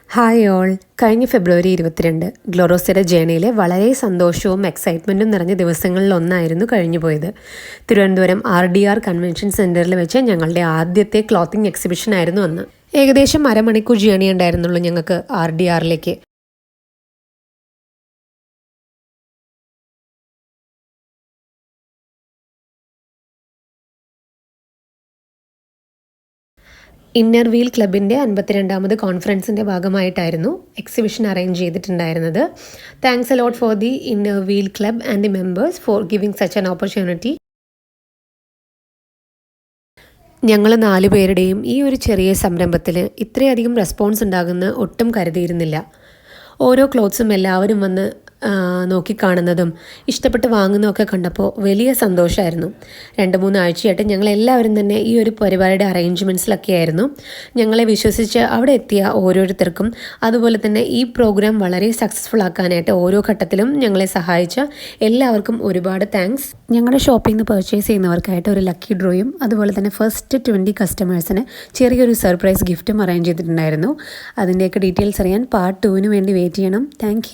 Hi all. കഴിഞ്ഞ ഫെബ്രുവരി 22 ഗ്ലോറോസയുടെ ജേണയിലെ വളരെ സന്തോഷവും എക്സൈറ്റ്മെൻറ്റും നിറഞ്ഞ ദിവസങ്ങളിലൊന്നായിരുന്നു കഴിഞ്ഞുപോയത്. തിരുവനന്തപുരം RDR കൺവെൻഷൻ സെൻറ്ററിൽ വെച്ച് ഞങ്ങളുടെ ആദ്യത്തെ ക്ലോത്തിങ് എക്സിബിഷൻ ആയിരുന്നു അന്ന്. ഏകദേശം അരമണിക്കൂർ ജേണി ഉണ്ടായിരുന്നുള്ളൂ ഞങ്ങൾക്ക് RDRലേക്ക്. ഇന്നർ വീൽ ക്ലബിൻ്റെ 52ാമത് കോൺഫറൻസിൻ്റെ ഭാഗമായിട്ടായിരുന്നു എക്സിബിഷൻ അറേഞ്ച് ചെയ്തിട്ടുണ്ടായിരുന്നത്. Thanks a lot for the inner wheel club and the members for giving such an opportunity. ഞങ്ങൾ 4 പേരുടെയും ഈ ഒരു ചെറിയ സംരംഭത്തിൽ ഇത്രയധികം റെസ്പോൺസ് ഉണ്ടാകുമെന്ന് ഒട്ടും കരുതിയിരുന്നില്ല. ഓരോ ക്ലോത്ത്സും എല്ലാവരും വന്ന് നോക്കിക്കാണുന്നതും ഇഷ്ടപ്പെട്ട് വാങ്ങുന്നതൊക്കെ കണ്ടപ്പോൾ വലിയ സന്തോഷമായിരുന്നു. 2-3 ആഴ്ചയായിട്ട് ഞങ്ങളെല്ലാവരും തന്നെ ഈ ഒരു പരിപാടിയുടെ അറേഞ്ച്മെൻറ്റ്സിലൊക്കെ ആയിരുന്നു. ഞങ്ങളെ വിശ്വസിച്ച് അവിടെ എത്തിയ ഓരോരുത്തർക്കും, അതുപോലെ തന്നെ ഈ പ്രോഗ്രാം വളരെ സക്സസ്ഫുൾ ആക്കാനായിട്ട് ഓരോ ഘട്ടത്തിലും ഞങ്ങളെ സഹായിച്ച എല്ലാവർക്കും ഒരുപാട് താങ്ക്സ്. ഞങ്ങളുടെ ഷോപ്പിൽ നിന്ന് പർച്ചേസ് ചെയ്യുന്നവർക്കായിട്ട് ഒരു ലക്കി ഡ്രോയും അതുപോലെ തന്നെ ഫസ്റ്റ് 20 കസ്റ്റമേഴ്സിന് ചെറിയൊരു സർപ്രൈസ് ഗിഫ്റ്റും അറേഞ്ച് ചെയ്തിട്ടുണ്ടായിരുന്നു. അതിൻ്റെയൊക്കെ ഡീറ്റെയിൽസ് അറിയാൻ പാർട്ട് 2 വേണ്ടി വെയിറ്റ് ചെയ്യണം. താങ്ക്